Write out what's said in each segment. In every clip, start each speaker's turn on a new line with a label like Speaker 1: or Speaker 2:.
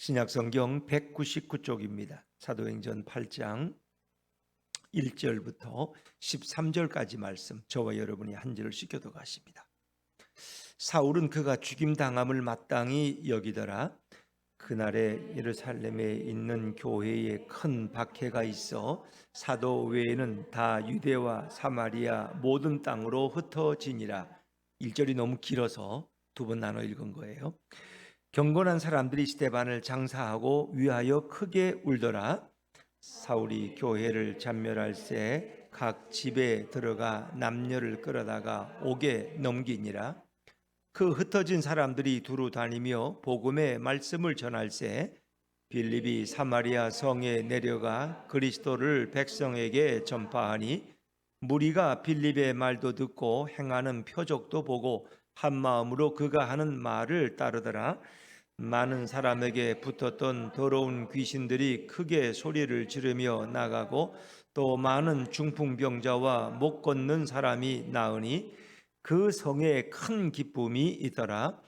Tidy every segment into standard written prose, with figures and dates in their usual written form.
Speaker 1: 신약성경 199쪽입니다. 사도행전 8장 1절부터 13절까지 말씀, 저와 여러분이 한 절을 시켜도 가십니다. 사울은 그가 죽임당함을 마땅히 여기더라. 그날에 예루살렘에 있는 교회에 큰 박해가 있어 사도 외에는 다 유대와 사마리아 모든 땅으로 흩어지니라. 1절이 너무 길어서 두 번 나눠 읽은 거예요. 경건한 사람들이 스데반을 장사하고 위하여 크게 울더라. 사울이 교회를 잔멸할새 각 집에 들어가 남녀를 끌어다가 옥에 넘기니라. 그 흩어진 사람들이 두루 다니며 복음의 말씀을 전할새 빌립이 사마리아 성에 내려가 그리스도를 백성에게 전파하니 무리가 빌립의 말도 듣고 행하는 표적도 보고 한 마음으로 그가 하는 말을 따르더라. 많은 사람에게 붙었던 더러운 귀신들이 크게 소리를 지르며 나가고 또 많은 중풍병자와 못 걷는 사람이 나으니 그 성에 큰 기쁨이 있더라.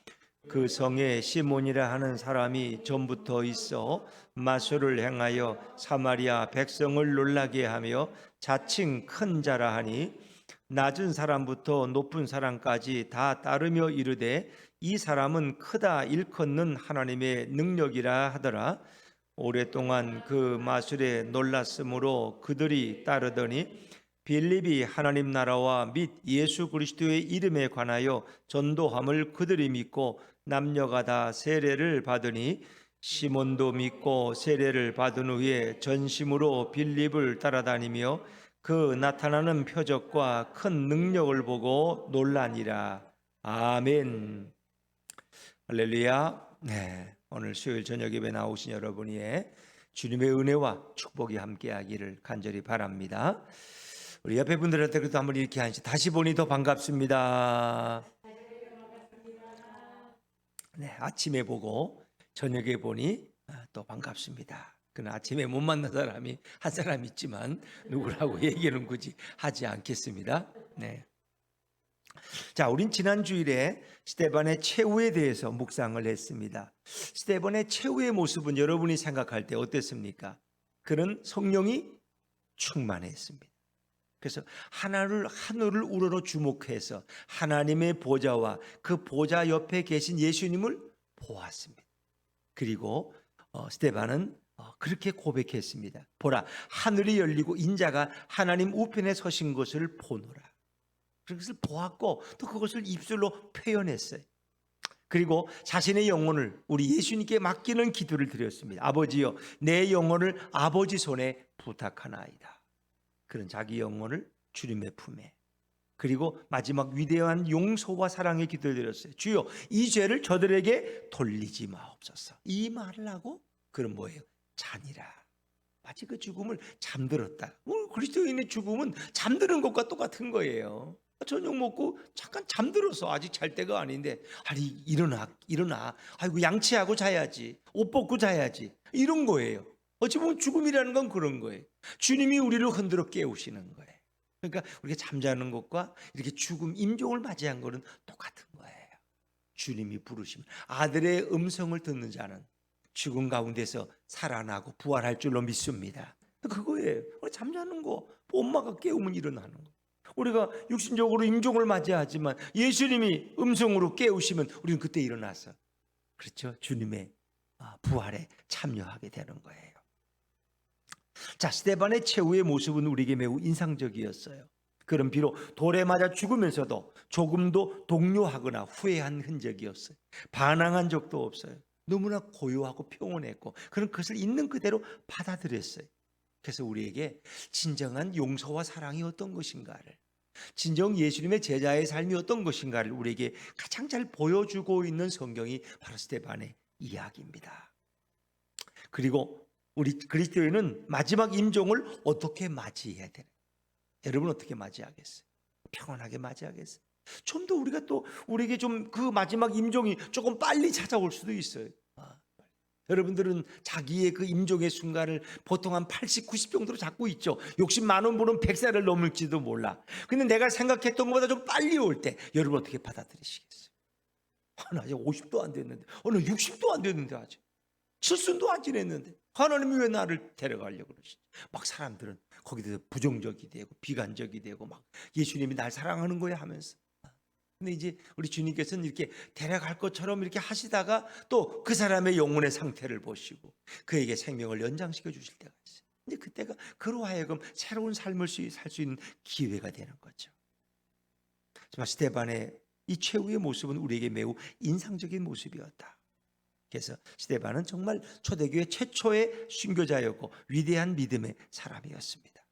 Speaker 1: 그 성에 시몬이라 하는 사람이 전부터 있어 마술을 행하여 사마리아 백성을 놀라게 하며 자칭 큰 자라 하니 낮은 사람부터 높은 사람까지 다 따르며 이르되 이 사람은 크다 일컫는 하나님의 능력이라 하더라. 오랫동안 그 마술에 놀랐으므로 그들이 따르더니 빌립이 하나님 나라와 및 예수 그리스도의 이름에 관하여 전도함을 그들이 믿고 남녀가 다 세례를 받으니 시몬도 믿고 세례를 받은 후에 전심으로 빌립을 따라다니며 그 나타나는 표적과 큰 능력을 보고 놀라니라. 아멘. 할렐루야. 네, 오늘 수요일 저녁 예배 나오신 여러분이 주님의 은혜와 축복이 함께하기를 간절히 바랍니다. 우리 옆에 분들한테 그래도 한번 이렇게 하시. 다시 보니 더 반갑습니다. 네, 아침에 보고 저녁에 보니 또 반갑습니다. 그는 아침에 못 만난 사람이 한 사람 있지만 누구라고 얘기는 굳이 하지 않겠습니다. 네. 자, 우린 지난 주일에 스데반의 최후에 대해서 묵상을 했습니다. 스데반의 최후의 모습은 여러분이 생각할 때 어땠습니까? 그는 성령이 충만했습니다. 그래서 하늘을 우러러 주목해서 하나님의 보좌와 그 보좌 옆에 계신 예수님을 보았습니다. 그리고 스데반은 그렇게 고백했습니다. 보라, 하늘이 열리고 인자가 하나님 우편에 서신 것을 보노라. 그것을 보았고 또 그것을 입술로 표현했어요. 그리고 자신의 영혼을 우리 예수님께 맡기는 기도를 드렸습니다. 아버지여, 내 영혼을 아버지 손에 부탁하나이다. 그런 자기 영혼을 주님의 품에, 그리고 마지막 위대한 용서와 사랑의 기도를 드렸어요. 주여, 이 죄를 저들에게 돌리지 마옵소서. 이 말을 하고 그런 뭐예요? 잔이라. 마치 그 죽음을 잠들었다. 그리스도인의 죽음은 잠드는 것과 똑같은 거예요. 저녁 먹고 잠깐 잠들어서 아직 잘 때가 아닌데, 아니 일어나 아이고 양치하고 자야지, 옷 벗고 자야지, 이런 거예요. 어찌 보면 죽음이라는 건 그런 거예요. 주님이 우리를 흔들어 깨우시는 거예요. 그러니까 우리가 잠자는 것과 이렇게 죽음 임종을 맞이한 거는 똑같은 거예요. 주님이 부르시면 아들의 음성을 듣는 자는 죽음 가운데서 살아나고 부활할 줄로 믿습니다. 그거예요. 잠자는 거 엄마가 깨우면 일어나는 거. 우리가 육신적으로 임종을 맞이하지만 예수님이 음성으로 깨우시면 우리는 그때 일어나서, 그렇죠, 주님의 부활에 참여하게 되는 거예요. 자, 스데반의 최후의 모습은 우리에게 매우 인상적이었어요. 그는 비록 돌에 맞아 죽으면서도 조금도 동요하거나 후회한 흔적이 없어요. 반항한 적도 없어요. 너무나 고요하고 평온했고 그는 그것을 있는 그대로 받아들였어요. 그래서 우리에게 진정한 용서와 사랑이 어떤 것인가를, 진정 예수님의 제자의 삶이 어떤 것인가를 우리에게 가장 잘 보여주고 있는 성경이 바로 스데반의 이야기입니다. 그리고 우리 그리스도인은 마지막 임종을 어떻게 맞이해야 되나? 여러분 어떻게 맞이하겠어요? 평온하게 맞이하겠어요? 좀 더 우리가 또 우리에게 좀 그 마지막 임종이 조금 빨리 찾아올 수도 있어요. 여러분들은 자기의 그 임종의 순간을 보통 한 80, 90 정도로 잡고 있죠. 욕심 많은 분은 100살을 넘을지도 몰라. 근데 내가 생각했던 것보다 좀 빨리 올 때 여러분 어떻게 받아들이시겠어요? 나 아직 50도 안 됐는데, 60도 안 됐는데 아직. 칠순도 안 지냈는데 하나님이 왜 나를 데려가려고 그러시지? 막 사람들은 거기에 대해서 부정적이 되고 비관적이 되고 막 예수님이 날 사랑하는 거야 하면서. 근데 이제 우리 주님께서는 이렇게 데려갈 것처럼 이렇게 하시다가 또 그 사람의 영혼의 상태를 보시고 그에게 생명을 연장시켜 주실 때가 있어요. 이제 그때가 그로 하여금 새로운 삶을 살 수 있는 기회가 되는 거죠. 정말 스데반의 이 최후의 모습은 우리에게 매우 인상적인 모습이었다. 그래서 스데반은 정말 초대교회 최초의 순교자였고 위대한 믿음의 사람이었습니다.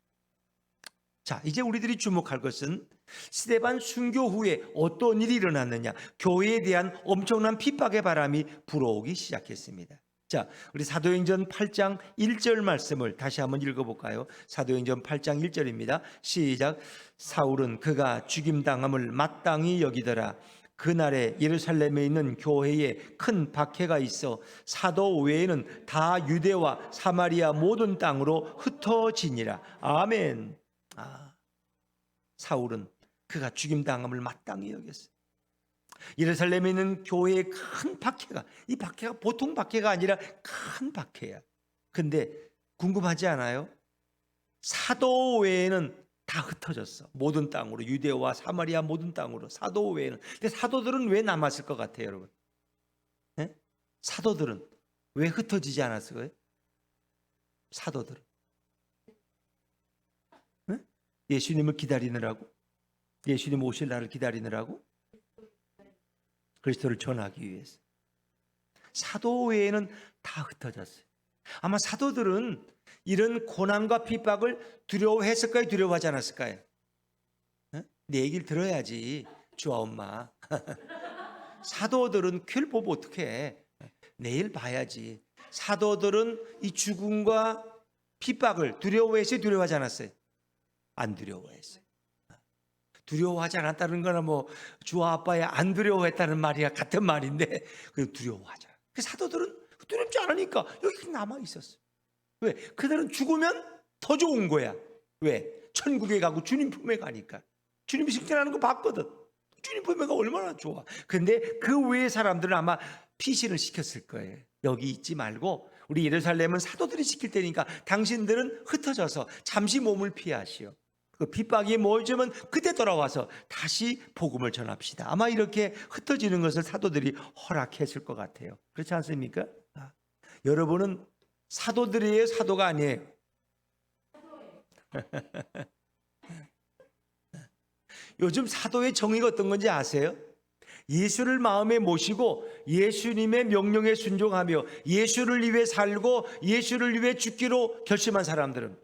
Speaker 1: 자, 이제 우리들이 주목할 것은 스데반 순교 후에 어떤 일이 일어났느냐. 교회에 대한 엄청난 핍박의 바람이 불어오기 시작했습니다. 자, 우리 사도행전 8장 1절 말씀을 다시 한번 읽어볼까요? 사도행전 8장 1절입니다. 시작. 사울은 그가 죽임당함을 마땅히 여기더라. 그날에 예루살렘에 있는 교회에 큰 박해가 있어 사도 외에는 다 유대와 사마리아 모든 땅으로 흩어지니라. 아멘. 사울은 그가 죽임당함을 마땅히 여겼어요. 예루살렘에 있는 교회의 큰 박해가, 이 박해가 보통 박해가 아니라 큰 박해야. 근데 궁금하지 않아요? 사도 외에는 다 흩어졌어. 모든 땅으로, 유대와 사마리아 모든 땅으로. 사도 외에는. 근데 사도들은 왜 남았을 것 같아요, 여러분? 네? 사도들은 왜 흩어지지 않았을까요? 사도들은 네? 예수님을 기다리느라고, 예수님 오실 날을 기다리느라고, 그리스도를 전하기 위해서. 사도 외에는 다 흩어졌어요. 아마 사도들은 이런 고난과 핍박을 두려워했을까요? 두려워하지 않았을까요? 내 얘기를 들어야지, 주아 엄마. 사도들은 글 보면 어떡해. 내일 봐야지. 사도들은 이 죽음과 핍박을 두려워했어요? 두려워하지 않았어요? 안 두려워했어요. 두려워하지 않았다는 거나 뭐 주아 아빠야 안 두려워했다는 말이야 같은 말인데 그 두려워하잖아. 그 사도들은 두렵지 않으니까 여기 남아 있었어. 왜? 그들은 죽으면 더 좋은 거야. 왜? 천국에 가고 주님 품에 가니까. 주님이 승천하는 거 봤거든. 주님 품에 가 얼마나 좋아. 근데 그 외의 사람들은 아마 피신을 시켰을 거예요. 여기 있지 말고 우리 예루살렘은 사도들이 지킬 테니까 당신들은 흩어져서 잠시 몸을 피하시오. 그 핍박이 모이면 그때 돌아와서 다시 복음을 전합시다. 아마 이렇게 흩어지는 것을 사도들이 허락했을 것 같아요. 그렇지 않습니까? 여러분은 사도들이에요? 사도가 아니에요? 요즘 사도의 정의가 어떤 건지 아세요? 예수를 마음에 모시고 예수님의 명령에 순종하며 예수를 위해 살고 예수를 위해 죽기로 결심한 사람들은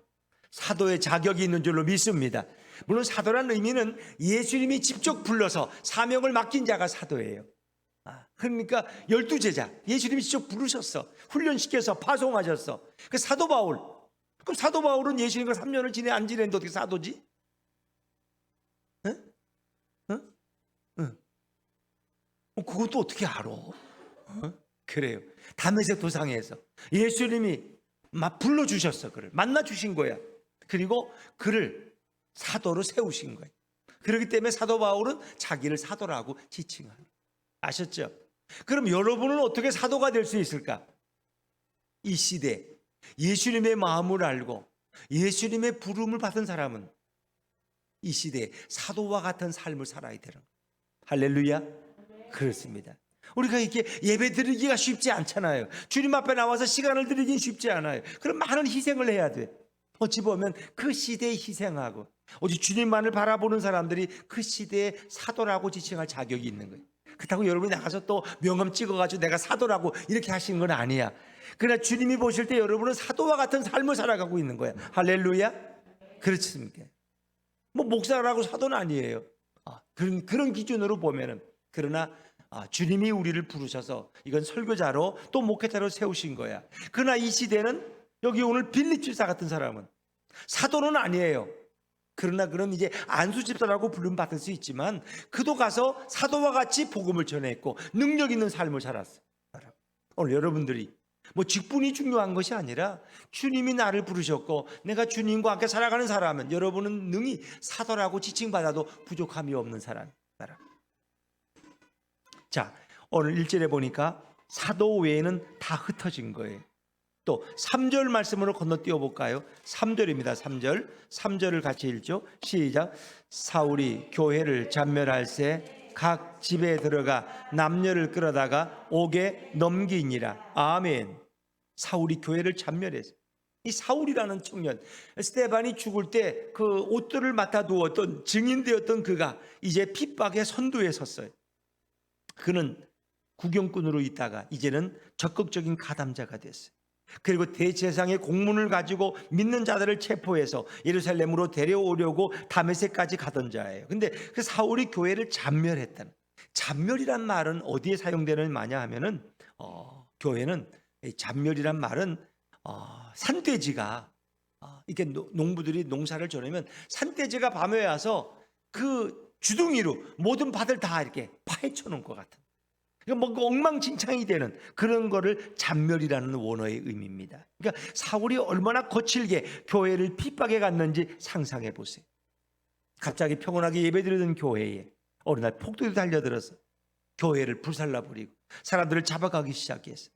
Speaker 1: 사도의 자격이 있는 줄로 믿습니다. 물론 사도라는 의미는 예수님이 직접 불러서 사명을 맡긴 자가 사도예요. 그러니까 12제자 예수님이 직접 부르셨어. 훈련시켜서 파송하셨어. 그 사도 바울. 그럼 사도 바울은 예수님과 3년을 지내 안 지냈는데 어떻게 사도지? 응? 응? 응. 그것도 어떻게 알아? 그래요. 다메섹 도상에서 예수님이 막 불러주셨어. 그를 만나주신 거야. 그리고 그를 사도로 세우신 거예요. 그렇기 때문에 사도 바울은 자기를 사도라고 지칭하는. 아셨죠? 그럼 여러분은 어떻게 사도가 될 수 있을까? 이 시대 예수님의 마음을 알고 예수님의 부름을 받은 사람은 이 시대에 사도와 같은 삶을 살아야 되는 거예요. 할렐루야. 그렇습니다. 우리가 이렇게 예배 드리기가 쉽지 않잖아요. 주님 앞에 나와서 시간을 드리긴 쉽지 않아요. 그럼 많은 희생을 해야 돼. 어찌 보면 그 시대에 희생하고 오직 주님만을 바라보는 사람들이 그 시대의 사도라고 지칭할 자격이 있는 거예요. 그렇다고 여러분이 나가서 또 명함 찍어가지고 내가 사도라고 이렇게 하신 건 아니야. 그러나 주님이 보실 때 여러분은 사도와 같은 삶을 살아가고 있는 거야. 할렐루야. 그렇습니까? 뭐 목사라고 사도는 아니에요. 그런 기준으로 보면은. 그러나 주님이 우리를 부르셔서 이건 설교자로 또 목회자로 세우신 거야. 그러나 이 시대는 여기 오늘 빌립 집사 같은 사람은 사도는 아니에요. 그러나 그는 이제 안수 집사라고 부름 받을 수 있지만 그도 가서 사도와 같이 복음을 전했고 능력 있는 삶을 살았어요. 오늘 여러분들이 뭐 직분이 중요한 것이 아니라 주님이 나를 부르셨고 내가 주님과 함께 살아가는 사람은 여러분은 능히 사도라고 지칭받아도 부족함이 없는 사람. 자, 오늘 1절에 보니까 사도 외에는 다 흩어진 거예요. 또 3절 말씀으로 건너뛰어 볼까요? 3절입니다. 3절을 같이 읽죠. 시작. 사울이 교회를 잔멸할새 각 집에 들어가 남녀를 끌어다가 옥에 넘기니라. 아멘. 사울이 교회를 잔멸했어요. 이 사울이라는 청년, 스데반이 죽을 때 그 옷들을 맡아 두었던 증인되었던 그가 이제 핍박의 선두에 섰어요. 그는 구경꾼으로 있다가 이제는 적극적인 가담자가 됐어요. 그리고 대제사장의 공문을 가지고 믿는 자들을 체포해서 예루살렘으로 데려오려고 다메섹까지 가던 자예요. 근데 그 사울이 교회를 잔멸했다는, 잔멸이란 말은 어디에 사용되는 마냐 하면은 교회는 잔멸이란 말은 산돼지가 이렇게 농부들이 농사를 지으면 산돼지가 밤에 와서 그 주둥이로 모든 밭을 다 이렇게 파헤쳐 놓은 것 같은, 그러니까 뭔가 엉망진창이 되는 그런 거를 잔멸이라는 원어의 의미입니다. 그러니까 사울이 얼마나 거칠게 교회를 핍박해 갔는지 상상해 보세요. 갑자기 평온하게 예배드리던 교회에 어느 날 폭도들이 달려들어서 교회를 불살라버리고 사람들을 잡아가기 시작했어요.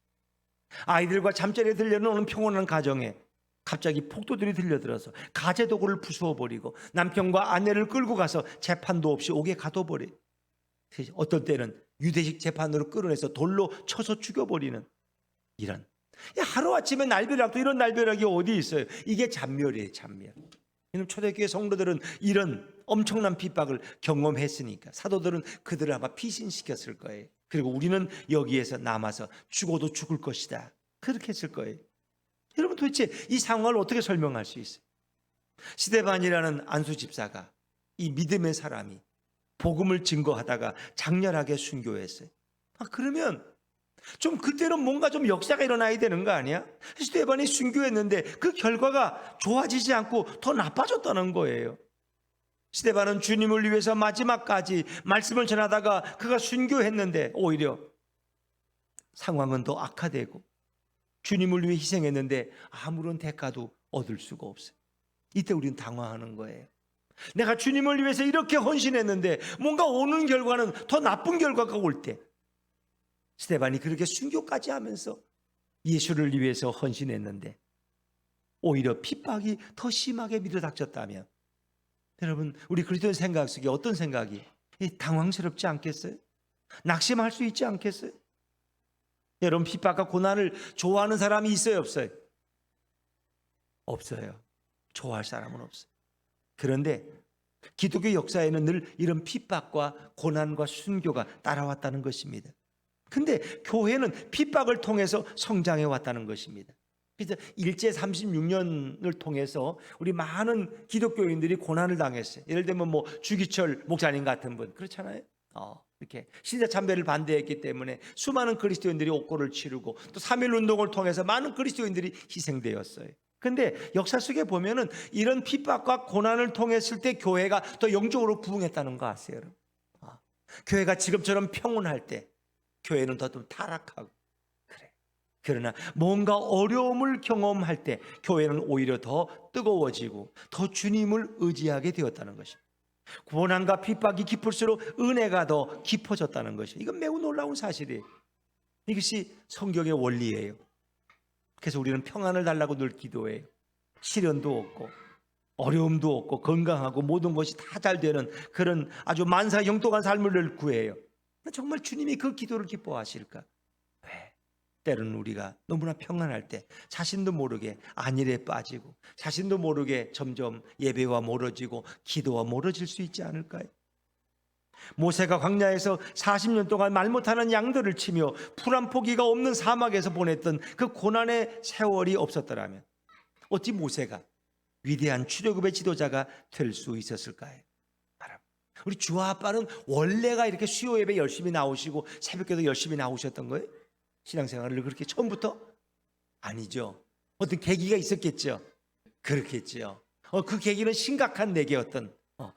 Speaker 1: 아이들과 잠자리에 들려놓은 평온한 가정에 갑자기 폭도들이 들려들어서 가재도구를 부수어버리고 남편과 아내를 끌고 가서 재판도 없이 옥에 가둬버려. 어떤 때는 유대식 재판으로 끌어내서 돌로 쳐서 죽여버리는 이런, 하루아침에 날벼락도 이런 날벼락이 어디 있어요. 이게 잔멸이에요. 잔멸. 초대교회 성도들은 이런 엄청난 핍박을 경험했으니까 사도들은 그들을 아마 피신시켰을 거예요. 그리고 우리는 여기에서 남아서 죽어도 죽을 것이다, 그렇게 했을 거예요. 여러분, 도대체 이 상황을 어떻게 설명할 수 있어요? 스데반이라는 안수 집사가, 이 믿음의 사람이 복음을 증거하다가 장렬하게 순교했어요. 그러면 좀 그때는 뭔가 좀 역사가 일어나야 되는 거 아니야? 스데반이 순교했는데 그 결과가 좋아지지 않고 더 나빠졌다는 거예요. 스데반은 주님을 위해서 마지막까지 말씀을 전하다가 그가 순교했는데 오히려 상황은 더 악화되고 주님을 위해 희생했는데 아무런 대가도 얻을 수가 없어요. 이때 우리는 당황하는 거예요. 내가 주님을 위해서 이렇게 헌신했는데 뭔가 오는 결과는 더 나쁜 결과가 올 때, 스데반이 그렇게 순교까지 하면서 예수를 위해서 헌신했는데 오히려 핍박이 더 심하게 밀어닥쳤다면, 여러분, 우리 그리스도인 생각 속에 어떤 생각이 당황스럽지 않겠어요? 낙심할 수 있지 않겠어요? 여러분, 핍박과 고난을 좋아하는 사람이 있어요, 없어요? 없어요. 좋아할 사람은 없어요. 그런데 기독교 역사에는 늘 이런 핍박과 고난과 순교가 따라왔다는 것입니다. 근데 교회는 핍박을 통해서 성장해 왔다는 것입니다. 그래서 일제 36년을 통해서 우리 많은 기독교인들이 고난을 당했어요. 예를 들면 뭐 주기철 목사님 같은 분, 그렇잖아요. 이렇게 신자 참배를 반대했기 때문에 수많은 그리스도인들이 옥고를 치르고 또 3.1 운동을 통해서 많은 그리스도인들이 희생되었어요. 근데 역사 속에 보면은 이런 핍박과 고난을 통했을 때 교회가 더 영적으로 부흥했다는 거 아세요, 여러분? 교회가 지금처럼 평온할 때 교회는 더 좀 타락하고 그래. 그러나 뭔가 어려움을 경험할 때 교회는 오히려 더 뜨거워지고 더 주님을 의지하게 되었다는 것입니다. 고난과 핍박이 깊을수록 은혜가 더 깊어졌다는 것이에요. 이건 매우 놀라운 사실이에요. 이것이 성경의 원리예요. 그래서 우리는 평안을 달라고 늘 기도해요. 시련도 없고 어려움도 없고 건강하고 모든 것이 다 잘 되는 그런 아주 만사 영통한 삶을 구해요. 정말 주님이 그 기도를 기뻐하실까? 왜? 때로는 우리가 너무나 평안할 때 자신도 모르게 안일에 빠지고 자신도 모르게 점점 예배와 멀어지고 기도와 멀어질 수 있지 않을까요? 모세가 광야에서 40년 동안 말 못하는 양들을 치며 풀 한 포기가 없는 사막에서 보냈던 그 고난의 세월이 없었더라면 어찌 모세가 위대한 출애굽의 지도자가 될 수 있었을까요? 우리 주와 아빠는 원래가 이렇게 수요 예배 열심히 나오시고 새벽에도 열심히 나오셨던 거예요? 신앙생활을 그렇게 처음부터? 아니죠. 어떤 계기가 있었겠죠. 그렇겠죠. 그 계기는 심각한 내게 어떤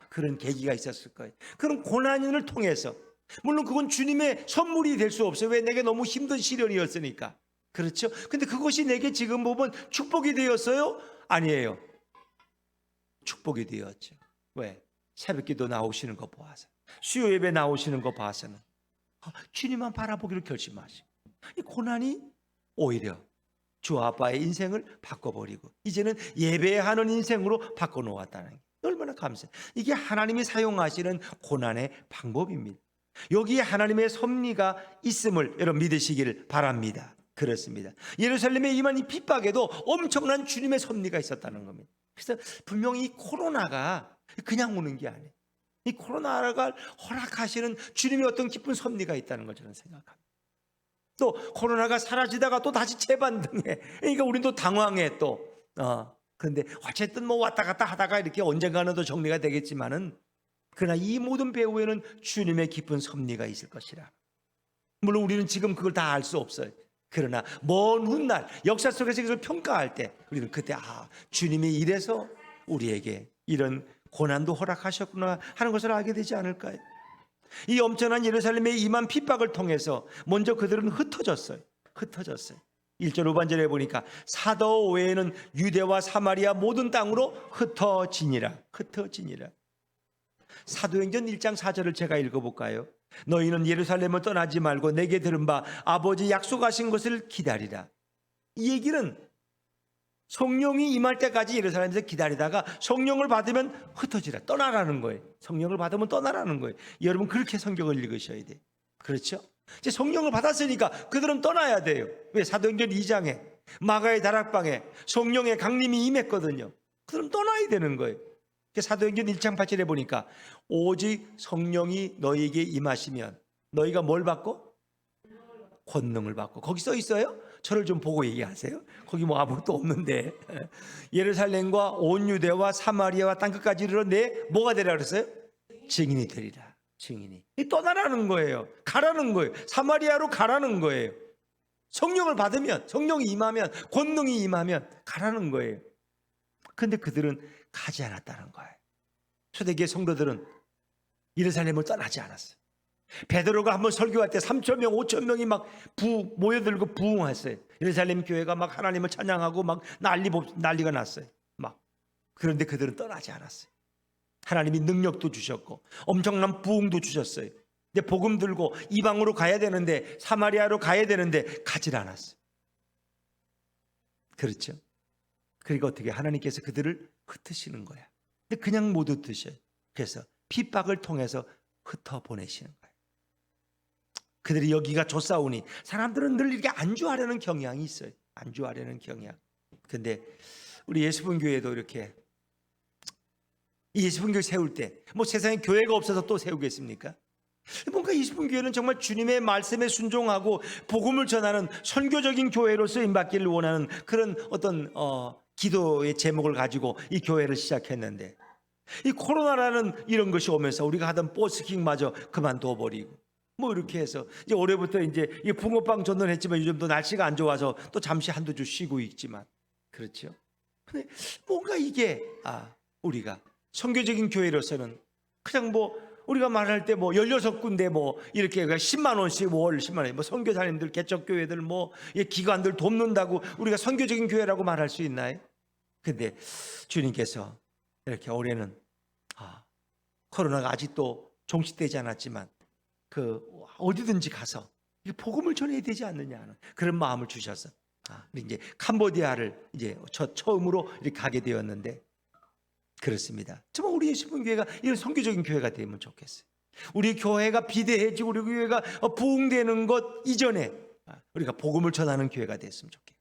Speaker 1: 그런 계기가 있었을 거예요. 그런 고난을 통해서, 물론 그건 주님의 선물이 될 수 없어요. 왜? 내게 너무 힘든 시련이었으니까. 그렇죠. 근데 그것이 내게 지금 보면 축복이 되었어요? 아니에요. 축복이 되었죠. 왜? 새벽기도 나오시는 거 보아서, 수요 예배 나오시는 거 봐서는 주님만 바라보기로 결심하시고 이 고난이 오히려 주 아빠의 인생을 바꿔버리고 이제는 예배하는 인생으로 바꿔놓았다는 게 얼마나 감사해요. 이게 하나님이 사용하시는 고난의 방법입니다. 여기에 하나님의 섭리가 있음을 여러분 믿으시기를 바랍니다. 그렇습니다. 예루살렘에 임한 이 핍박에도 엄청난 주님의 섭리가 있었다는 겁니다. 그래서 분명히 이 코로나가 그냥 오는 게 아니에요. 이 코로나가 허락하시는 주님의 어떤 깊은 섭리가 있다는 걸 저는 생각합니다. 또 코로나가 사라지다가 또 다시 재반등해. 그러니까 우리는 또 당황해 또. 그런데 어쨌든 뭐 왔다 갔다 하다가 이렇게 언젠가는 또 정리가 되겠지만은 그러나 이 모든 배후에는 주님의 깊은 섭리가 있을 것이라. 물론 우리는 지금 그걸 다 알 수 없어요. 그러나 먼 훗날 역사 속에서 이걸 평가할 때 우리는 그때 주님이 이래서 우리에게 이런 고난도 허락하셨구나 하는 것을 알게 되지 않을까요? 이 엄청난 예루살렘에 임한 핍박을 통해서 먼저 그들은 흩어졌어요. 1절 후반절에 보니까 사도 외에는 유대와 사마리아 모든 땅으로 흩어지니라. 사도행전 1장 4절을 제가 읽어볼까요? 너희는 예루살렘을 떠나지 말고 내게 들은 바 아버지 약속하신 것을 기다리라. 이 얘기는 성령이 임할 때까지 예루살렘에서 기다리다가 성령을 받으면 흩어지라, 떠나라는 거예요. 성령을 받으면 떠나라는 거예요. 여러분 그렇게 성경을 읽으셔야 돼요. 그렇죠? 이제 성령을 받았으니까 그들은 떠나야 돼요. 왜? 사도행전 2장에 마가의 다락방에 성령의 강림이 임했거든요. 그들은 떠나야 되는 거예요. 사도행전 1장 8절에 보니까 오직 성령이 너희에게 임하시면 너희가 뭘 받고? 권능을 받고. 거기 써 있어요? 저를 좀 보고 얘기하세요. 거기 뭐 아무것도 없는데. 예루살렘과 온 유대와 사마리아와 땅끝까지 이르러 내 뭐가 되라 그랬어요? 증인이 되리라. 증인이. 떠나라는 거예요. 가라는 거예요. 사마리아로 가라는 거예요. 성령을 받으면, 성령이 임하면, 권능이 임하면 가라는 거예요. 그런데 그들은 가지 않았다는 거예요. 초대교회 성도들은 예루살렘을 떠나지 않았어요. 베드로가 한번 설교할 때 3,000명, 5,000명이 막 모여들고 부흥했어요. 예루살렘 교회가 막 하나님을 찬양하고 막 난리가 났어요. 막. 그런데 그들은 떠나지 않았어요. 하나님이 능력도 주셨고 엄청난 부흥도 주셨어요. 근데 복음 들고 이방으로 가야 되는데, 사마리아로 가야 되는데 가질 않았어요. 그렇죠? 그러니까 어떻게 하나님께서 그들을 흩으시는 거야. 근데 그냥 못 흩으셔요. 그래서 핍박을 통해서 흩어 보내시는 거예요. 그들이 여기가 좋사오니 사람들은 늘 이렇게 안주하려는 경향이 있어요. 안주하려는 경향. 근데 우리 예수분 교회도 이렇게 이 예수분 교회 세울 때 뭐 세상에 교회가 없어서 또 세우겠습니까? 뭔가 예수분 교회는 정말 주님의 말씀에 순종하고 복음을 전하는 선교적인 교회로 쓰임받기를 원하는 그런 어떤 기도의 제목을 가지고 이 교회를 시작했는데, 이 코로나라는 이런 것이 오면서 우리가 하던 버스킹마저 그만둬버리고 뭐 이렇게 해서 이제 올해부터 이제 이 붕어빵 전도했지만 요즘 또 날씨가 안 좋아서 또 잠시 한두 주 쉬고 있지만, 그렇죠? 근데 뭔가 이게 우리가 선교적인 교회로서는 그냥 뭐 우리가 말할 때 뭐 16군데 뭐 이렇게 10만 원씩 월 10만 원, 뭐 선교사님들 개척교회들 뭐 기관들 돕는다고 우리가 선교적인 교회라고 말할 수 있나요? 근데 주님께서 이렇게 올해는 코로나가 아직도 종식되지 않았지만 그 어디든지 가서 복음을 전해야 되지 않느냐 하는 그런 마음을 주셔서 이제 캄보디아를 이제 처음으로 이렇게 가게 되었는데, 그렇습니다. 정말 우리 예수분 교회가 이런 선교적인 교회가 되면 좋겠어요. 우리 교회가 비대해지고 우리 교회가 부흥되는 것 이전에 우리가 복음을 전하는 교회가 됐으면 좋겠어요.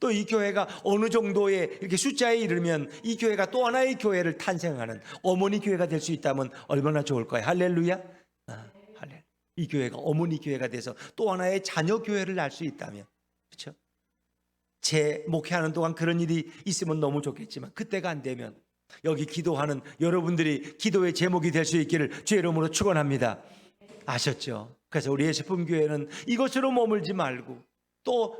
Speaker 1: 또 이 교회가 어느 정도의 이렇게 숫자에 이르면 이 교회가 또 하나의 교회를 탄생하는 어머니 교회가 될 수 있다면 얼마나 좋을까요? 할렐루야. 할렐루야. 이 교회가 어머니 교회가 돼서 또 하나의 자녀 교회를 낳을 수 있다면, 그렇죠? 제 목회하는 동안 그런 일이 있으면 너무 좋겠지만 그때가 안 되면 여기 기도하는 여러분들이 기도의 제목이 될 수 있기를 주의 이름으로 축원합니다. 아셨죠? 그래서 우리 예수품 교회는 이것으로 머물지 말고 또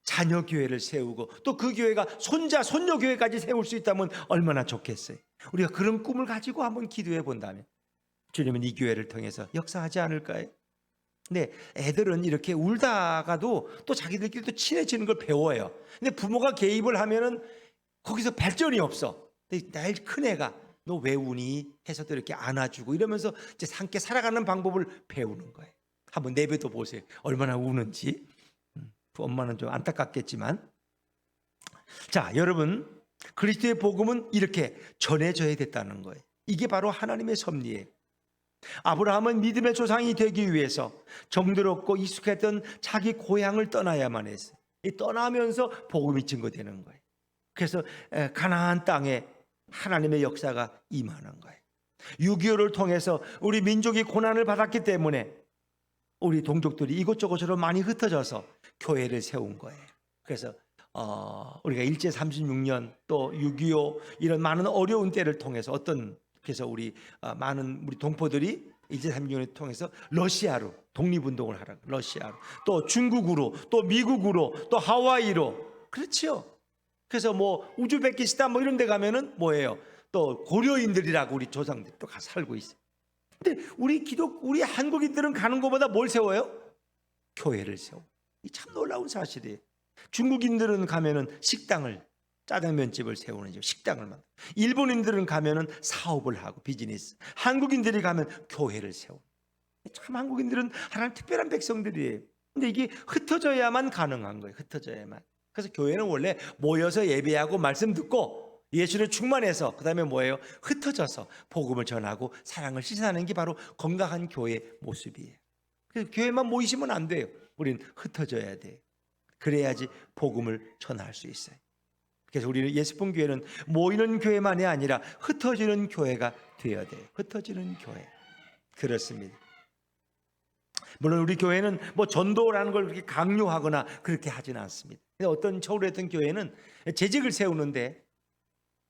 Speaker 1: 자녀 교회를 세우고 또 그 교회가 손자 손녀 교회까지 세울 수 있다면 얼마나 좋겠어요. 우리가 그런 꿈을 가지고 한번 기도해 본다면 주님은 이 교회를 통해서 역사하지 않을까요? 근데 애들은 이렇게 울다가도 또 자기들끼리 또 친해지는 걸 배워요. 근데 부모가 개입을 하면은 거기서 발전이 없어. 나의 큰 애가 너 왜 우니? 해서 또 이렇게 안아주고 이러면서 이제 함께 살아가는 방법을 배우는 거예요. 한번 내뱉어 보세요. 얼마나 우는지. 엄마는 좀 안타깝겠지만, 자, 여러분, 그리스도의 복음은 이렇게 전해져야 됐다는 거예요. 이게 바로 하나님의 섭리예요. 아브라함은 믿음의 조상이 되기 위해서 정들었고 익숙했던 자기 고향을 떠나야만 했어요. 떠나면서 복음이 증거되는 거예요. 그래서 가나안 땅에 하나님의 역사가 임하는 거예요. 6.25를 통해서 우리 민족이 고난을 받았기 때문에 우리 동족들이 이곳저곳으로 많이 흩어져서 교회를 세운 거예요. 그래서 우리가 일제 36년 또 6.25 이런 많은 어려운 때를 통해서 그래서 많은 우리 동포들이 일제 36년을 통해서 러시아로 독립운동을 하라고, 러시아로, 또 중국으로, 또 미국으로, 또 하와이로, 그렇지요. 그래서 뭐 우즈베키스탄 뭐 이런 데 가면은 뭐예요? 또 고려인들이라고 우리 조상들이 또 가서 살고 있어요. 근데 우리 한국인들은 가는 것보다 뭘 세워요? 교회를 세워. 이 참 놀라운 사실이에요. 중국인들은 가면은 식당을, 짜장면집을 세우는 식당을 만들고, 일본인들은 가면은 사업을 하고 비즈니스, 한국인들이 가면 교회를 세우고. 참 한국인들은 하나님 특별한 백성들이에요. 근데 이게 흩어져야만 가능한 거예요. 흩어져야만. 그래서 교회는 원래 모여서 예배하고 말씀 듣고 예수를 충만해서 그다음에 뭐예요? 흩어져서 복음을 전하고 사랑을 실천하는 게 바로 건강한 교회의 모습이에요. 그래서 교회만 모이시면 안 돼요. 우리는 흩어져야 돼요. 그래야지 복음을 전할 수 있어요. 그래서 우리는 예수품 교회는 모이는 교회만이 아니라 흩어지는 교회가 되어야 돼요. 흩어지는 교회. 그렇습니다. 물론 우리 교회는 뭐 전도라는 걸 그렇게 강요하거나 그렇게 하지는 않습니다. 어떤 서울에 있던 교회는 재직을 세우는데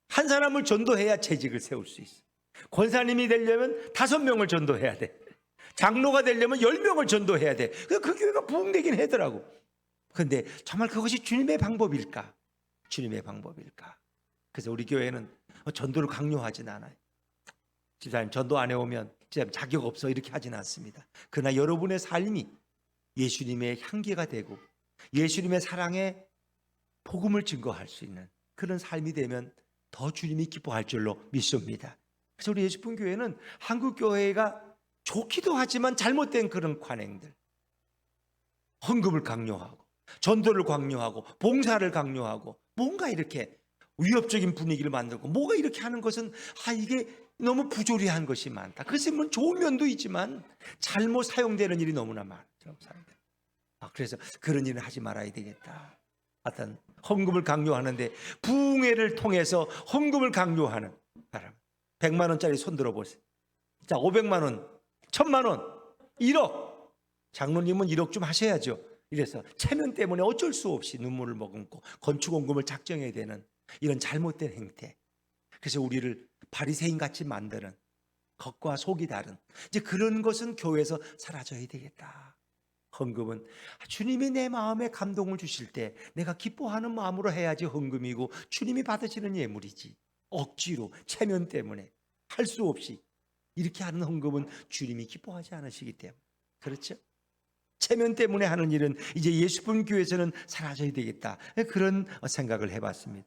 Speaker 1: 한 사람을 전도해야 재직을 세울 수 있어요. 권사님이 되려면 5명을 전도해야 돼. 장로가 되려면 10명을 전도해야 돼. 그 교회가 부흥되긴 하더라고. 그런데 정말 그것이 주님의 방법일까? 주님의 방법일까? 그래서 우리 교회는 전도를 강요하진 않아요. 집사님 전도 안 해오면 집사님 자격 없어 이렇게 하진 않습니다. 그러나 여러분의 삶이 예수님의 향기가 되고 예수님의 사랑에 복음을 증거할 수 있는 그런 삶이 되면 더 주님이 기뻐할 줄로 믿습니다. 그래서 우리 예수품 교회는 한국 교회가 좋기도 하지만 잘못된 그런 관행들, 헌금을 강요하고 전도를 강요하고 봉사를 강요하고 뭔가 이렇게 위협적인 분위기를 만들고 뭐가 이렇게 하는 것은 이게 너무 부조리한 것이 많다. 그것이 뭐 좋은 면도 있지만 잘못 사용되는 일이 너무나 많죠. 그래서 그런 일은 하지 말아야 되겠다. 어떤 헌금을 강요하는데 부흥회를 통해서 헌금을 강요하는 사람 100만 원짜리 손 들어보세요. 자, 500만 원, 1000만 원, 1억. 장로님은 1억 좀 하셔야죠. 이래서 체면 때문에 어쩔 수 없이 눈물을 머금고 건축원금을 작정해야 되는 이런 잘못된 행태. 그래서 우리를 바리새인 같이 만드는 겉과 속이 다른 이제 그런 것은 교회에서 사라져야 되겠다. 헌금은 주님이 내 마음에 감동을 주실 때 내가 기뻐하는 마음으로 해야지 헌금이고 주님이 받으시는 예물이지. 억지로 체면 때문에 할 수 없이 이렇게 하는 헌금은 주님이 기뻐하지 않으시기 때문에. 그렇죠? 체면 때문에 하는 일은 이제 예수품 교회에서는 사라져야 되겠다. 그런 생각을 해봤습니다.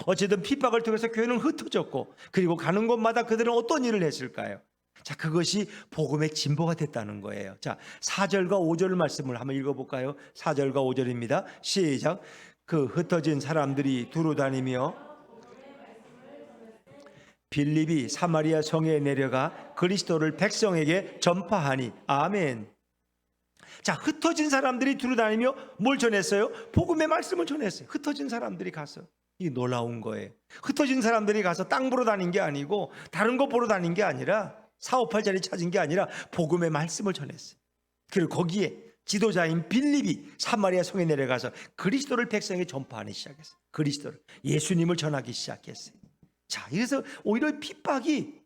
Speaker 1: 어쨌든 핍박을 통해서 교회는 흩어졌고 그리고 가는 곳마다 그들은 어떤 일을 했을까요? 자, 그것이 복음의 진보가 됐다는 거예요. 자, 4절과 5절 말씀을 한번 읽어볼까요? 4절과 5절입니다. 시작. 그 흩어진 사람들이 두루 다니며 빌립이 사마리아 성에 내려가 그리스도를 백성에게 전파하니. 아멘. 자, 흩어진 사람들이 두루 다니며 뭘 전했어요? 복음의 말씀을 전했어요. 흩어진 사람들이 가서. 이 놀라운 거예요. 흩어진 사람들이 가서 땅 보러 다닌 게 아니고 다른 거 보러 다닌 게 아니라 사업할 자리 찾은 게 아니라 복음의 말씀을 전했어요. 그리고 거기에 지도자인 빌립이 사마리아 성에 내려가서 그리스도를 백성에게 전파하기 시작했어요. 그리스도를, 예수님을 전하기 시작했어요. 자, 그래서 오히려 핍박이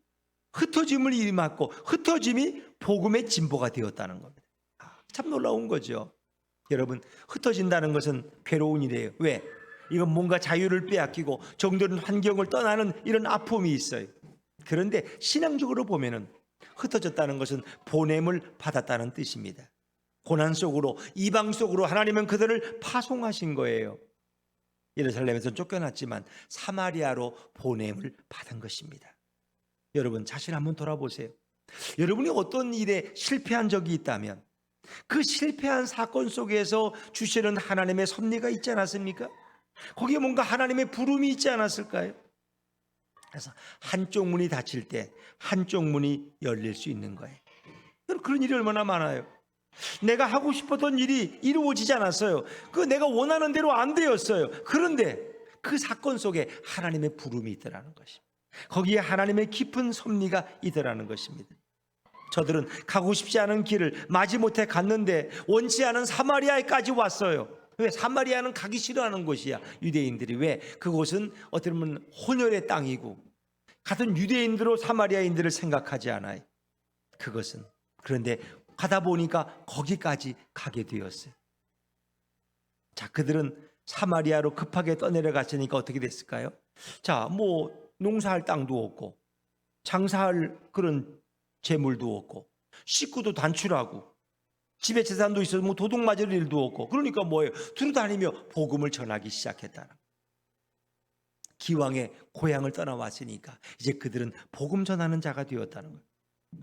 Speaker 1: 흩어짐을 일으켰고 흩어짐이 복음의 진보가 되었다는 겁니다. 참 놀라운 거죠. 여러분, 흩어진다는 것은 괴로운 일이에요. 왜? 이건 뭔가 자유를 빼앗기고 정도는 환경을 떠나는 이런 아픔이 있어요. 그런데 신앙적으로 보면은 흩어졌다는 것은 보냄을 받았다는 뜻입니다. 고난 속으로, 이방 속으로 하나님은 그들을 파송하신 거예요. 예루살렘에서 쫓겨났지만 사마리아로 보냄을 받은 것입니다. 여러분 자신 한번 돌아보세요. 여러분이 어떤 일에 실패한 적이 있다면 그 실패한 사건 속에서 주시는 하나님의 섭리가 있지 않았습니까? 거기에 뭔가 하나님의 부름이 있지 않았을까요? 그래서 한쪽 문이 닫힐 때 한쪽 문이 열릴 수 있는 거예요. 그런 일이 얼마나 많아요. 내가 하고 싶었던 일이 이루어지지 않았어요. 내가 원하는 대로 안 되었어요. 그런데 그 사건 속에 하나님의 부름이 있더라는 것입니다. 거기에 하나님의 깊은 섭리가 있더라는 것입니다. 저들은 가고 싶지 않은 길을 마지못해 갔는데 원치 않은 사마리아에까지 왔어요. 왜? 사마리아는 가기 싫어하는 곳이야. 유대인들이. 왜? 그곳은 어떻게 보면 혼혈의 땅이고 같은 유대인들로 사마리아인들을 생각하지 않아요. 그것은. 그런데 가다 보니까 거기까지 가게 되었어요. 자, 그들은 사마리아로 급하게 떠내려갔으니까 어떻게 됐을까요? 자, 농사할 땅도 없고 장사할 그런 재물도 없고 식구도 단출하고 집에 재산도 있어서 도둑 맞을 일도 없고, 그러니까 뭐예요? 두루다니며 복음을 전하기 시작했다는. 기왕에 고향을 떠나왔으니까 이제 그들은 복음 전하는 자가 되었다는 거예요.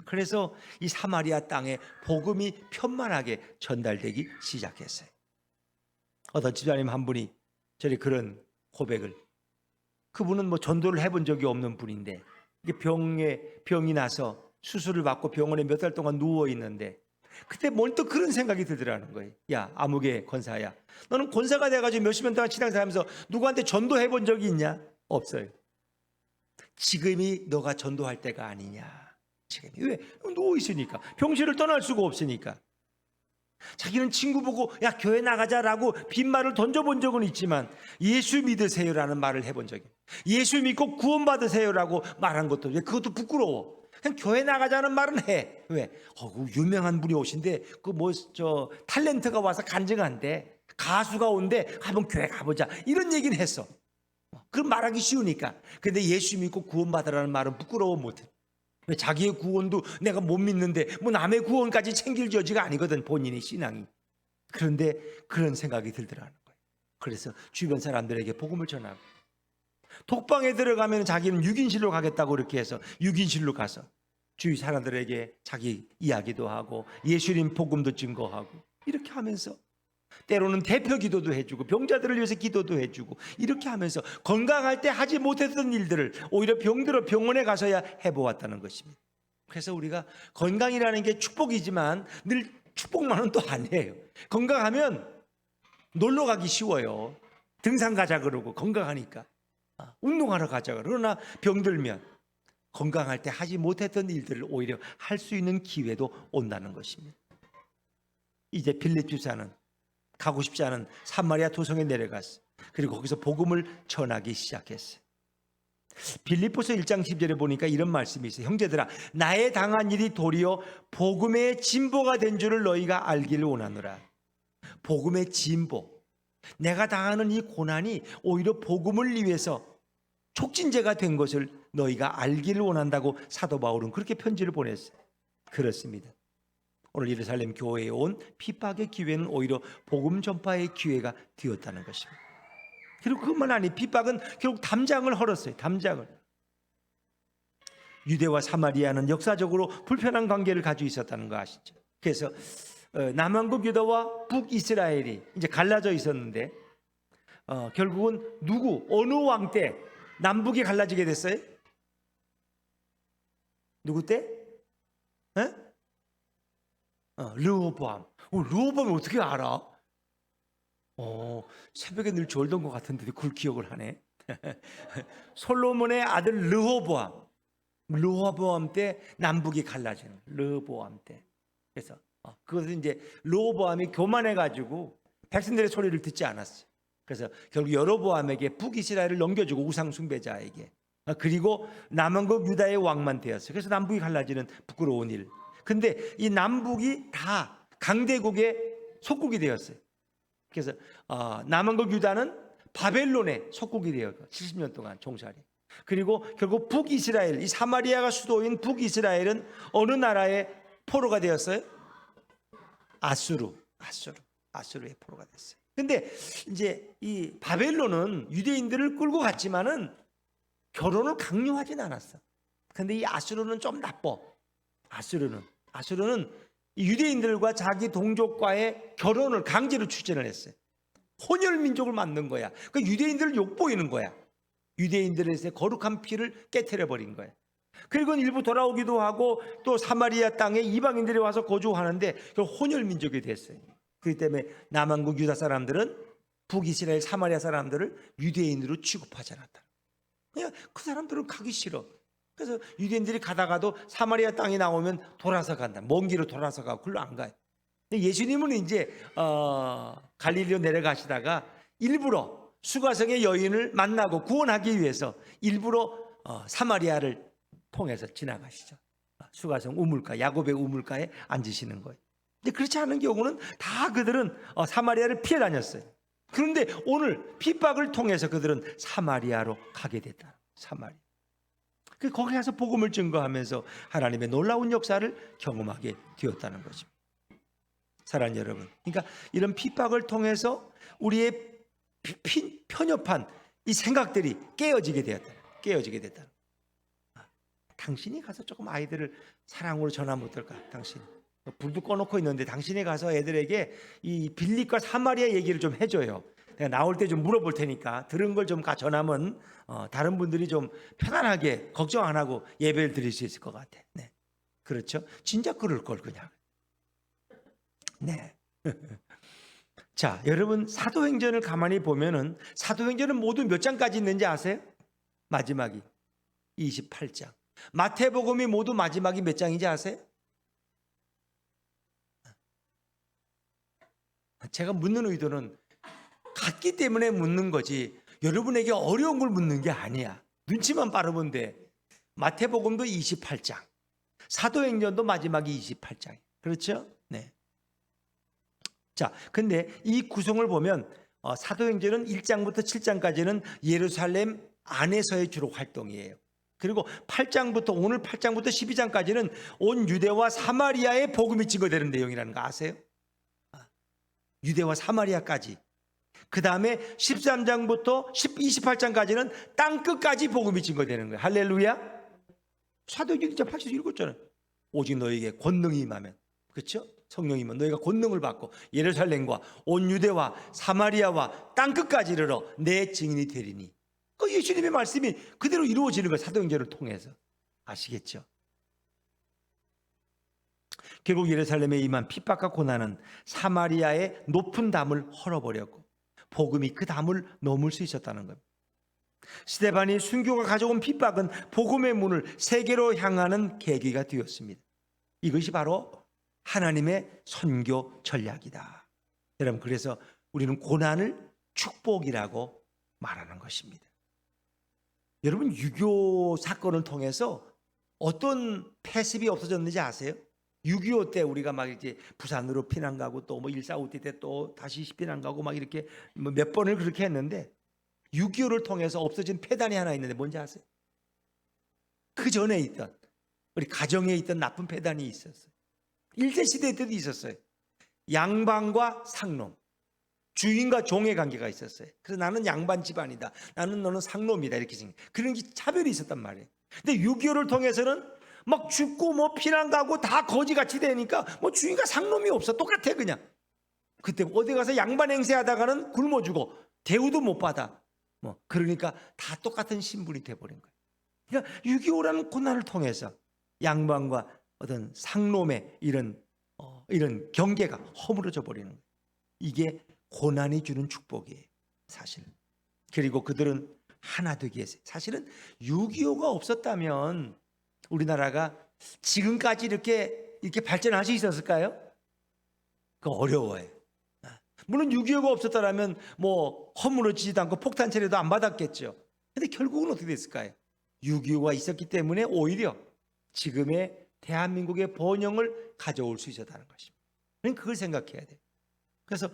Speaker 1: 그래서 이 사마리아 땅에 복음이 편만하게 전달되기 시작했어요. 어떤 집사님 한 분이 저리 그런 고백을, 그분은 전도를 해본 적이 없는 분인데 병이 나서 수술을 받고 병원에 몇 달 동안 누워 있는데 그때 문득 그런 생각이 들더라는 거예요. 야, 아무개 권사야, 너는 권사가 돼가지고 몇십 년 동안 신앙생활하면서 누구한테 전도해 본 적이 있냐? 없어요. 지금이 너가 전도할 때가 아니냐. 지금이. 왜? 누워 있으니까. 병실을 떠날 수가 없으니까. 자기는 친구 보고 야, 교회 나가자라고 빈말을 던져본 적은 있지만 예수 믿으세요라는 말을 해본 적이, 예수 믿고 구원받으세요라고 말한 것도, 그것도 부끄러워. 그냥 교회 나가자는 말은 해. 왜? 유명한 분이 오신데 탤런트가 와서 간증한대, 가수가 온대, 한번 교회 가보자, 이런 얘기는 했어. 그럼 말하기 쉬우니까. 근데 예수 믿고 구원받으라는 말은 부끄러워 못해. 왜? 자기의 구원도 내가 못 믿는데 남의 구원까지 챙길 여지가 아니거든, 본인의 신앙이. 그런데 그런 생각이 들더라는 거예요. 그래서 주변 사람들에게 복음을 전하고, 독방에 들어가면 자기는 6인실로 가겠다고 이렇게 해서 6인실로 가서 주위 사람들에게 자기 이야기도 하고 예수님 복음도 증거하고, 이렇게 하면서 때로는 대표 기도도 해주고 병자들을 위해서 기도도 해주고, 이렇게 하면서 건강할 때 하지 못했던 일들을 오히려 병들어 병원에 가서야 해보았다는 것입니다. 그래서 우리가 건강이라는 게 축복이지만 늘 축복만은 또 아니에요. 건강하면 놀러 가기 쉬워요. 등산 가자 그러고 건강하니까, 운동하러 가자. 그러나 병들면 건강할 때 하지 못했던 일들을 오히려 할 수 있는 기회도 온다는 것입니다. 이제 빌립 집사는 가고 싶지 않은 사마리아 도성에 내려갔어요. 그리고 거기서 복음을 전하기 시작했어요. 빌립보서 1장 10절에 보니까 이런 말씀이 있어요. 형제들아, 나의 당한 일이 도리어 복음의 진보가 된 줄을 너희가 알기를 원하노라. 복음의 진보, 내가 당하는 이 고난이 오히려 복음을 위해서 촉진제가 된 것을 너희가 알기를 원한다고 사도 바울은 그렇게 편지를 보냈어요. 그렇습니다. 오늘 예루살렘 교회에 온 핍박의 기회는 오히려 복음 전파의 기회가 되었다는 것입니다. 그리고 그것만 아니, 핍박은 결국 담장을 헐었어요. 담장을. 유대와 사마리아는 역사적으로 불편한 관계를 가지고 있었다는 거 아시죠? 그래서 남한국 유다와 북이스라엘이 이제 갈라져 있었는데 결국은 어느 왕 때 남북이 갈라지게 됐어요? 누구 때? 르호보암. 르호보암이 어떻게 알아? 새벽에 늘 졸던 것 같은데 그걸 기억을 하네. 솔로몬의 아들 르호보암 때 남북이 갈라지는, 르호보암 때. 그래서 그것은 이제 르호보암이 교만해가지고 백성들의 소리를 듣지 않았어요. 그래서 결국 여로보암에게 북이스라엘을 넘겨주고, 우상 숭배자에게. 그리고 남한국 유다의 왕만 되었어요. 그래서 남북이 갈라지는 부끄러운 일. 근데 이 남북이 다 강대국의 속국이 되었어요. 그래서 남한국 유다는 바벨론의 속국이 되어 70년 동안 종살이. 그리고 결국 북이스라엘, 이 사마리아가 수도인 북이스라엘은 어느 나라의 포로가 되었어요? 아수르의 포로가 됐어요. 근데 이제 이 바벨론은 유대인들을 끌고 갔지만은 결혼을 강요하진 않았어. 근데 이 아수르는 좀 나빠. 아수르는 유대인들과 자기 동족과의 결혼을 강제로 추진을 했어요. 혼혈 민족을 만든 거야. 그 유대인들을 욕보이는 거야. 유대인들에서 거룩한 피를 깨트려 버린 거야. 그리고 일부 돌아오기도 하고 또 사마리아 땅에 이방인들이 와서 거주하는데 혼혈 민족이 됐어요. 그렇기 때문에 남한국 유다 사람들은 북이스라엘 사마리아 사람들을 유대인으로 취급하지 않았다. 그냥 그 사람들은 가기 싫어. 그래서 유대인들이 가다가도 사마리아 땅에 나오면 돌아서 간다. 먼 길로 돌아서 가고 글로 안 가요. 근데 예수님은 이제 갈릴리로 내려가시다가 일부러 수가성의 여인을 만나고 구원하기 위해서 일부러 사마리아를 통해서 지나가시죠. 수가성 우물가, 야곱의 우물가에 앉으시는 거예요. 근데 그렇지 않은 경우는 다 그들은 사마리아를 피해 다녔어요. 그런데 오늘 핍박을 통해서 그들은 사마리아로 가게 됐다. 사마리아. 거기 가서 복음을 증거하면서 하나님의 놀라운 역사를 경험하게 되었다는 것입니다. 사랑하는 여러분, 그러니까 이런 핍박을 통해서 우리의 편협한 이 생각들이 깨어지게 됐다. 당신이 가서 조금 아이들을 사랑으로 전하면 어떨까? 당신 불도 꺼놓고 있는데 당신이 가서 애들에게 이 빌립과 사마리아 얘기를 좀 해줘요. 내가 나올 때 좀 물어볼 테니까 들은 걸 좀 전하면 다른 분들이 좀 편안하게 걱정 안 하고 예배를 드릴 수 있을 것 같아. 네, 그렇죠? 진짜 그럴 걸 그냥. 네. 자, 여러분 사도행전을 가만히 보면은 사도행전은 모두 몇 장까지 있는지 아세요? 마지막이 28장. 마태복음이 모두 마지막이 몇 장인지 아세요? 제가 묻는 의도는 같기 때문에 묻는 거지 여러분에게 어려운 걸 묻는 게 아니야. 눈치만 빠르면 돼. 마태복음도 28장, 사도행전도 마지막이 28장. 그렇죠? 네. 자, 근데 이 구성을 보면 사도행전은 1장부터 7장까지는 예루살렘 안에서의 주로 활동이에요. 그리고 8장부터 오늘 8장부터 12장까지는 온 유대와 사마리아의 복음이 증거되는 내용이라는 거 아세요? 유대와 사마리아까지. 그 다음에 13장부터 28장까지는 땅끝까지 복음이 증거되는 거예요. 할렐루야. 사도행전 진짜 8절 읽었잖아요. 오직 너에게 권능이 임하면, 그렇죠? 성령이면 너희가 권능을 받고 예루살렘과 온 유대와 사마리아와 땅끝까지 이르러 내 증인이 되리니. 그 예수님의 말씀이 그대로 이루어지는 거예요. 사도행전을 통해서. 아시겠죠? 결국 예루살렘에 임한 핍박과 고난은 사마리아의 높은 담을 헐어버렸고 복음이 그 담을 넘을 수 있었다는 겁니다. 스데반이 순교가 가져온 핍박은 복음의 문을 세계로 향하는 계기가 되었습니다. 이것이 바로 하나님의 선교 전략이다. 여러분, 그래서 우리는 고난을 축복이라고 말하는 것입니다. 여러분, 유교 사건을 통해서 어떤 폐습이 없어졌는지 아세요? 6.25 때 우리가 막 이제 부산으로 피난 가고 또 뭐 1.4.5 때 또 다시 피난 가고 막 이렇게 몇 번을 그렇게 했는데 6.25를 통해서 없어진 폐단이 하나 있는데 뭔지 아세요? 그 전에 있던 우리 가정에 있던 나쁜 폐단이 있었어요. 일제시대 때도 있었어요. 양반과 상놈, 주인과 종의 관계가 있었어요. 그래서 나는 양반 집안이다, 나는 너는 상놈이다, 이렇게 생각. 그런 게 차별이 있었단 말이에요. 근데 6.25를 통해서는 막 죽고 뭐 피난 가고 다 거지같이 되니까 뭐 주인과 상놈이 없어. 똑같아 그냥. 그때 어디 가서 양반 행세하다가는 굶어 죽어. 대우도 못 받아. 뭐 그러니까 다 똑같은 신분이 돼버린 거예요. 그러니까 6.25라는 고난을 통해서 양반과 어떤 상놈의 이런 경계가 허물어져 버리는 거예요. 이게 고난이 주는 축복이에요, 사실. 그리고 그들은 하나 되기 위해서. 사실은 6.25가 없었다면 우리나라가 지금까지 이렇게 발전할 수 있었을까요? 그 어려워요. 물론 6.25가 없었다면 뭐 허물어지지도 않고 폭탄 체례도 안 받았겠죠. 근데 결국은 어떻게 됐을까요? 6.25가 있었기 때문에 오히려 지금의 대한민국의 번영을 가져올 수 있었다는 것입니다. 그걸 생각해야 돼요. 그래서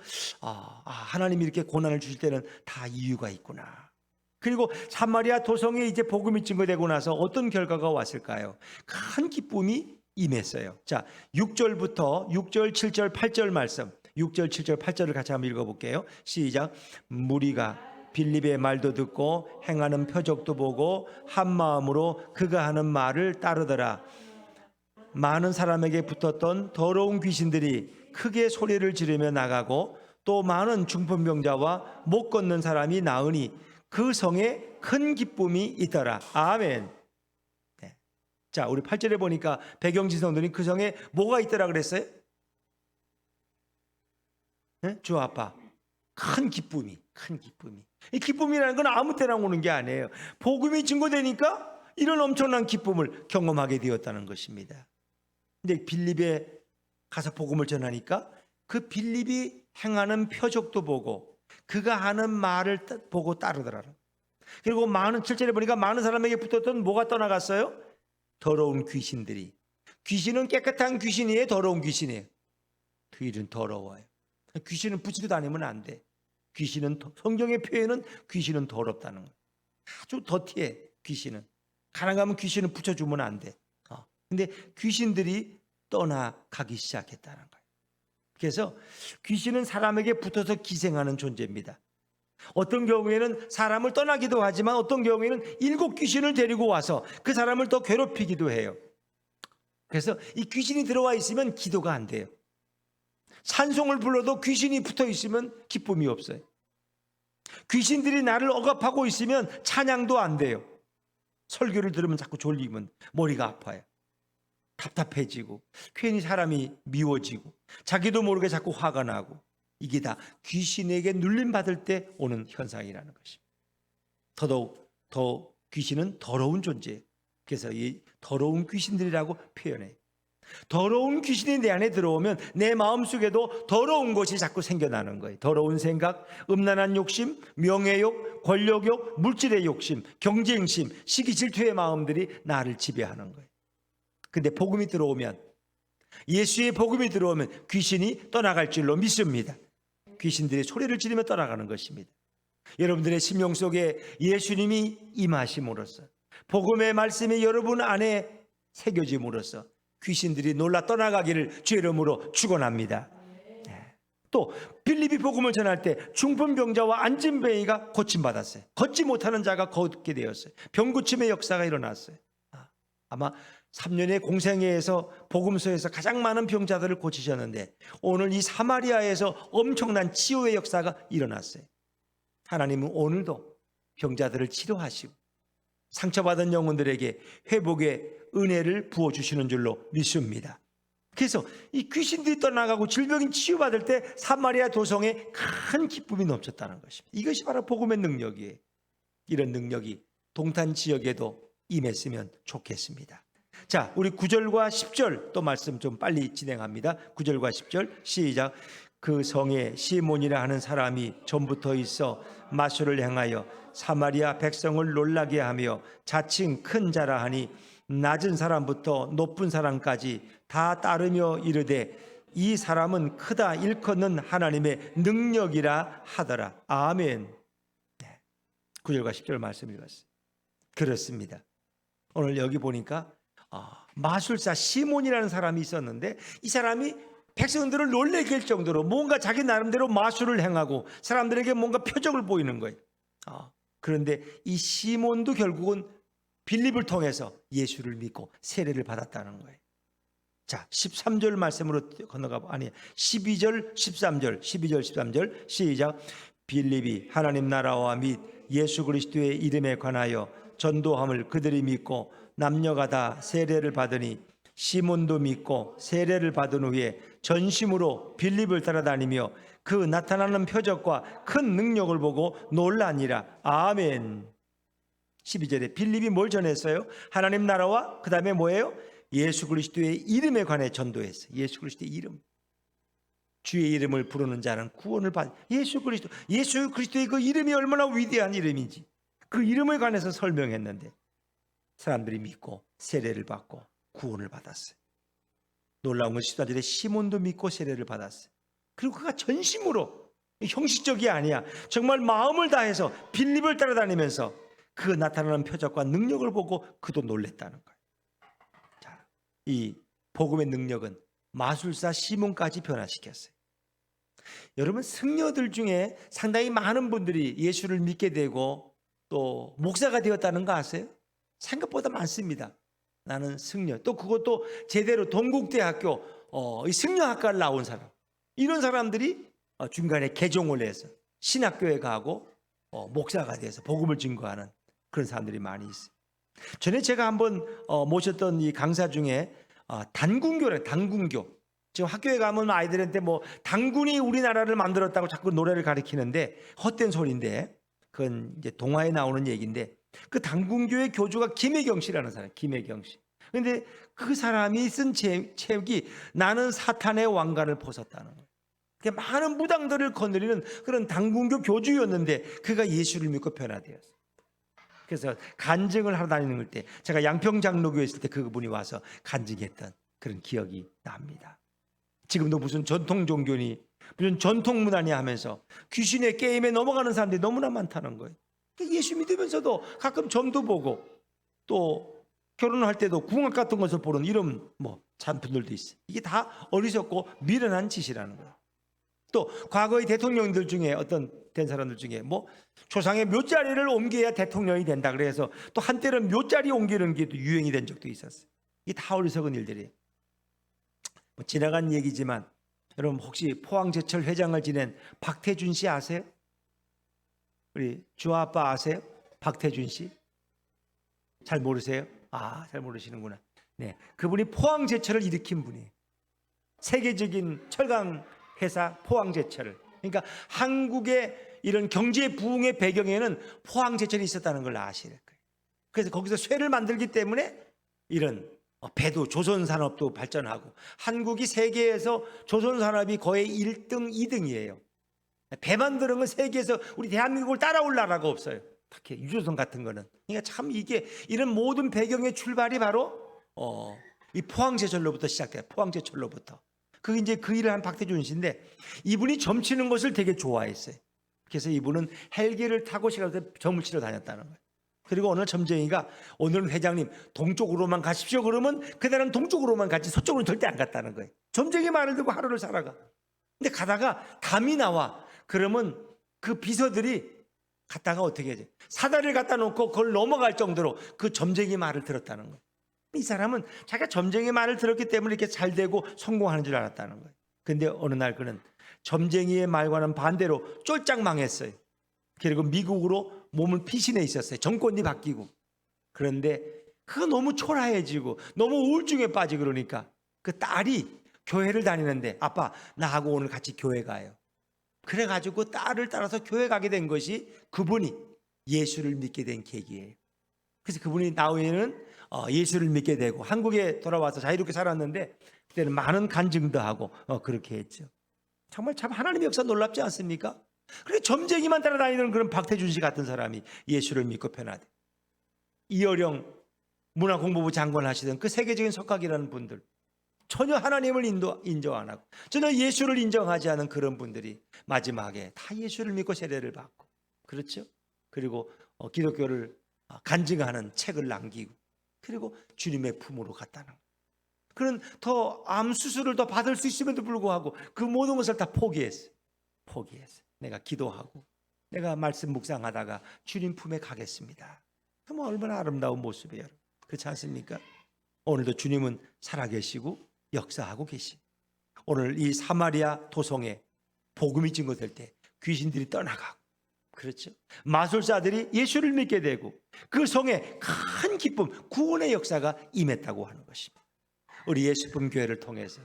Speaker 1: 하나님이 이렇게 고난을 주실 때는 다 이유가 있구나. 그리고 사마리아 도성에 이제 복음이 증거되고 나서 어떤 결과가 왔을까요? 큰 기쁨이 임했어요. 자, 6절부터 6절, 7절, 8절 말씀, 6절, 7절, 8절을 같이 한번 읽어볼게요. 시작. 무리가 빌립의 말도 듣고 행하는 표적도 보고 한 마음으로 그가 하는 말을 따르더라. 많은 사람에게 붙었던 더러운 귀신들이 크게 소리를 지르며 나가고 또 많은 중풍병자와 못 걷는 사람이 나으니 그 성에 큰 기쁨이 있더라. 아멘. 네. 자, 우리 8절에 보니까 배경지 성도님 그 성에 뭐가 있더라 그랬어요? 네? 주 아빠. 큰 기쁨이. 이 기쁨이라는 건 아무 때나 오는 게 아니에요. 복음이 증거되니까 이런 엄청난 기쁨을 경험하게 되었다는 것입니다. 근데 빌립에 가서 복음을 전하니까 그 빌립이 행하는 표적도 보고 그가 하는 말을 보고 따르더라. 그리고 많은 7절에 보니까 많은 사람에게 붙었던 뭐가 떠나갔어요? 더러운 귀신들이. 귀신은 깨끗한 귀신이에요? 더러운 귀신이에요? 귀신은 더러워요. 귀신은 붙이고 다니면 안 돼. 귀신은 성경의 표현은 귀신은 더럽다는 거예요. 아주 더티해. 귀신은 가능하면 귀신은 붙여주면 안 돼. 근데 귀신들이 떠나가기 시작했다는 거예요. 그래서 귀신은 사람에게 붙어서 기생하는 존재입니다. 어떤 경우에는 사람을 떠나기도 하지만 어떤 경우에는 7 귀신을 데리고 와서 그 사람을 더 괴롭히기도 해요. 그래서 이 귀신이 들어와 있으면 기도가 안 돼요. 찬송을 불러도 귀신이 붙어 있으면 기쁨이 없어요. 귀신들이 나를 억압하고 있으면 찬양도 안 돼요. 설교를 들으면 자꾸 졸리면 머리가 아파요. 답답해지고 괜히 사람이 미워지고 자기도 모르게 자꾸 화가 나고 이게 다 귀신에게 눌림받을 때 오는 현상이라는 것입니다. 더더욱 더 귀신은 더러운 존재예요. 그래서 이 더러운 귀신들이라고 표현해요. 더러운 귀신이 내 안에 들어오면 내 마음속에도 더러운 것이 자꾸 생겨나는 거예요. 더러운 생각, 음란한 욕심, 명예욕, 권력욕, 물질의 욕심, 경쟁심, 시기 질투의 마음들이 나를 지배하는 거예요. 근데 복음이 들어오면, 예수의 복음이 들어오면 귀신이 떠나갈 줄로 믿습니다. 귀신들이 소리를 지르며 떠나가는 것입니다. 여러분들의 심령 속에 예수님이 임하심으로써, 복음의 말씀이 여러분 안에 새겨짐으로써 귀신들이 놀라 떠나가기를 주의 이름으로 축원합니다. 또 빌립이 복음을 전할 때 중풍병자와 안진뱅이가 고침받았어요. 걷지 못하는 자가 걷게 되었어요. 병고침의 역사가 일어났어요. 아마 3년의 공생애에서 복음서에서 가장 많은 병자들을 고치셨는데 오늘 이 사마리아에서 엄청난 치유의 역사가 일어났어요. 하나님은 오늘도 병자들을 치료하시고 상처받은 영혼들에게 회복의 은혜를 부어주시는 줄로 믿습니다. 그래서 이 귀신들이 떠나가고 질병이 치유받을 때 사마리아 도성에 큰 기쁨이 넘쳤다는 것입니다. 이것이 바로 복음의 능력이에요. 이런 능력이 동탄 지역에도 임했으면 좋겠습니다. 자, 우리 9절과 10절 또 말씀 좀 빨리 진행합니다. 9절과 10절 시작. 그 성에 시몬이라 하는 사람이 전부터 있어 마술을 행하여 사마리아 백성을 놀라게 하며 자칭 큰 자라 하니 낮은 사람부터 높은 사람까지 다 따르며 이르되 이 사람은 크다 일컫는 하나님의 능력이라 하더라. 아멘. 9절과 10절 말씀 읽었어요. 그렇습니다. 오늘 여기 보니까 마술사 시몬이라는 사람이 있었는데 이 사람이 백성들을 놀래게 할 정도로 뭔가 자기 나름대로 마술을 행하고 사람들에게 뭔가 표적을 보이는 거예요. 그런데 이 시몬도 결국은 빌립을 통해서 예수를 믿고 세례를 받았다는 거예요. 자, 13절 말씀으로 건너가 아니 12절 13절 시작. 빌립이 하나님 나라와 및 예수 그리스도의 이름에 관하여 전도함을 그들이 믿고 남녀가 다 세례를 받으니 시몬도 믿고 세례를 받은 후에 전심으로 빌립을 따라다니며 그 나타나는 표적과 큰 능력을 보고 놀라니라. 아멘. 12절에 빌립이 뭘 전했어요? 하나님 나라와 그 다음에 뭐예요? 예수 그리스도의 이름에 관해 전도했어요. 예수 그리스도의 이름. 주의 이름을 부르는 자는 구원을 받. 예수 그리스도의 그 이름이 얼마나 위대한 이름인지 그 이름에 관해서 설명했는데 사람들이 믿고 세례를 받고 구원을 받았어요. 놀라운 건 14절에 시몬도 믿고 세례를 받았어요. 그리고 그가 전심으로, 형식적이 아니야, 정말 마음을 다해서 빌립을 따라다니면서 그 나타나는 표적과 능력을 보고 그도 놀랬다는 거예요. 자, 이 복음의 능력은 마술사 시몬까지 변화시켰어요. 여러분, 승려들 중에 상당히 많은 분들이 예수를 믿게 되고 또 목사가 되었다는 거 아세요? 생각보다 많습니다. 나는 승려. 또 그것도 제대로 동국대학교 이 승려학과를 나온 사람. 이런 사람들이 중간에 개종을 해서 신학교에 가고 목사가 돼서 복음을 증거하는 그런 사람들이 많이 있어요. 전에 제가 한번 모셨던 이 강사 중에 단군교래, 단군교. 지금 학교에 가면 아이들한테 뭐 단군이 우리나라를 만들었다고 자꾸 노래를 가리키는데 헛된 소리인데, 그건 이제 동화에 나오는 얘기인데, 그 단군교의 교주가 김혜경 씨라는 사람, 김혜경 씨. 근데 그 사람이 쓴 책이 나는 사탄의 왕관을 벗었다는 거예요. 많은 무당들을 거느리는 그런 단군교 교주였는데 그가 예수를 믿고 변화되었어요. 그래서 간증을 하러 다니는 때 제가 양평장로교에 있을 때 그분이 와서 간증했던 그런 기억이 납니다. 지금도 무슨 전통 종교니 무슨 전통 문화니 하면서 귀신의 게임에 넘어가는 사람들이 너무나 많다는 거예요. 예수 믿으면서도 가끔 점도 보고 또 결혼할 때도 궁합 같은 것을 보는 이런 잔분들도 있어요. 이게 다 어리석고 미련한 짓이라는 거예요. 또 과거의 대통령들 중에 어떤 된 사람들 중에 조상의 묘자리를 옮겨야 대통령이 된다 그래서 또 한때는 묘자리 옮기는 게 또 유행이 된 적도 있었어요. 이게 다 어리석은 일들이에요. 지나간 얘기지만 여러분 혹시 포항제철 회장을 지낸 박태준 씨 아세요? 우리 주아빠 아세요? 박태준 씨? 잘 모르세요? 잘 모르시는구나. 네, 그분이 포항제철을 일으킨 분이에요. 세계적인 철강 회사 포항제철을. 그러니까 한국의 이런 경제 부흥의 배경에는 포항제철이 있었다는 걸 아셔야 될 거예요. 그래서 거기서 쇠를 만들기 때문에 이런 배도 조선산업도 발전하고 한국이 세계에서 조선산업이 거의 1등, 2등이에요. 배 만드는 건 세계에서 우리 대한민국을 따라올 나라가 없어요. 특히 유조선 같은 거는. 그러니까 참 이게 이런 모든 배경의 출발이 바로 이 포항제철로부터 시작돼요. 포항제철로부터. 그게 이제 그 일을 한 박태준 씨인데 이분이 점치는 것을 되게 좋아했어요. 그래서 이분은 헬기를 타고 시간에 점을 치러 다녔다는 거예요. 그리고 어느 점쟁이가 오늘은 회장님 동쪽으로만 가십시오 그러면 그날은 동쪽으로만 갔지 서쪽으로는 절대 안 갔다는 거예요. 점쟁이 말을 듣고 하루를 살아가. 근데 가다가 담이 나와. 그러면 그 비서들이 갔다가 어떻게 해야지? 사다리를 갖다 놓고 그걸 넘어갈 정도로 그 점쟁이 말을 들었다는 거예요. 이 사람은 자기가 점쟁이 말을 들었기 때문에 이렇게 잘 되고 성공하는 줄 알았다는 거예요. 근데 어느 날 그는 점쟁이의 말과는 반대로 쫄짝 망했어요. 그리고 미국으로 몸을 피신해 있었어요. 정권이 바뀌고. 그런데 그거 너무 초라해지고 너무 우울증에 빠지고 그러니까 그 딸이 교회를 다니는데 아빠 나하고 오늘 같이 교회 가요. 그래가지고 딸을 따라서 교회 가게 된 것이 그분이 예수를 믿게 된 계기예요. 그래서 그분이 나후에는 예수를 믿게 되고 한국에 돌아와서 자유롭게 살았는데 그때는 많은 간증도 하고 그렇게 했죠. 정말 참 하나님의 역사 놀랍지 않습니까? 그렇게 점쟁이만 따라다니는 그런 박태준 씨 같은 사람이 예수를 믿고 변화돼. 이어령 문화공보부 장관 하시던 그 세계적인 석학이라는 분들, 전혀 하나님을 인정 안 하고 전혀 예수를 인정하지 않은 그런 분들이 마지막에 다 예수를 믿고 세례를 받고, 그렇죠? 그리고 기독교를 간증하는 책을 남기고 그리고 주님의 품으로 갔다는 거예요. 그는 더 암 수술을 더 받을 수 있음에도 불구하고 그 모든 것을 다 포기했어요. 내가 기도하고 내가 말씀 묵상하다가 주님 품에 가겠습니다. 그럼 얼마나 아름다운 모습이에요. 그렇지 않습니까? 오늘도 주님은 살아계시고 역사하고 계시. 오늘 이 사마리아 도성에 복음이 증거될 때 귀신들이 떠나가고, 그렇죠? 마술사들이 예수를 믿게 되고 그 성에 큰 기쁨, 구원의 역사가 임했다고 하는 것입니다. 우리 예수품 교회를 통해서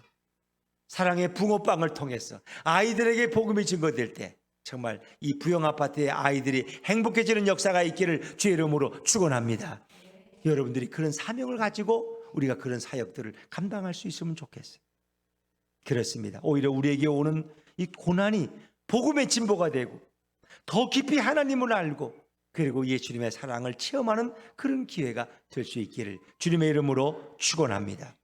Speaker 1: 사랑의 붕어빵을 통해서 아이들에게 복음이 증거될 때 정말 이 부영 아파트의 아이들이 행복해지는 역사가 있기를 주의 이름으로 축원합니다. 여러분들이 그런 사명을 가지고 우리가 그런 사역들을 감당할 수 있으면 좋겠어요. 그렇습니다. 오히려 우리에게 오는 이 고난이 복음의 진보가 되고 더 깊이 하나님을 알고 그리고 예수님의 사랑을 체험하는 그런 기회가 될 수 있기를 주님의 이름으로 축원합니다.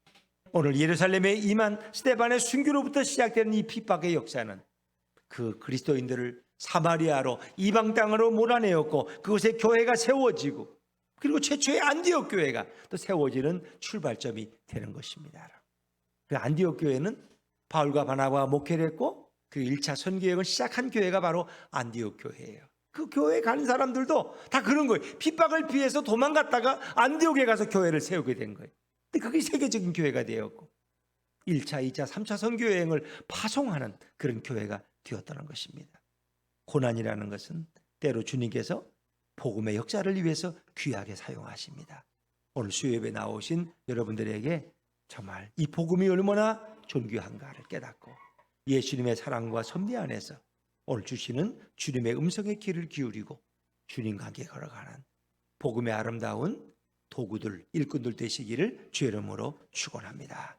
Speaker 1: 오늘 예루살렘에 임한 스데반의 순교로부터 시작되는 이 핍박의 역사는 그 그리스도인들을 사마리아로 이방 땅으로 몰아내었고 그곳에 교회가 세워지고 그리고 최초의 안디옥 교회가 또 세워지는 출발점이 되는 것입니다. 그 안디옥 교회는 바울과 바나바가 목회를 했고 그 1차 선교여행을 시작한 교회가 바로 안디옥 교회예요. 그 교회에 가는 사람들도 다 그런 거예요. 핍박을 피해서 도망갔다가 안디옥에 가서 교회를 세우게 된 거예요. 그게 세계적인 교회가 되었고 1차, 2차, 3차 선교 여행을 파송하는 그런 교회가 되었다는 것입니다. 고난이라는 것은 때로 주님께서 복음의 역사를 위해서 귀하게 사용하십니다. 오늘 수요예배 나오신 여러분들에게 정말 이 복음이 얼마나 존귀한가를 깨닫고 예수님의 사랑과 섭리 안에서 오늘 주시는 주님의 음성의 귀를 기울이고 주님과 함께 걸어가는 복음의 아름다운 도구들, 일꾼들 되시기를 주의 이름으로 축원합니다.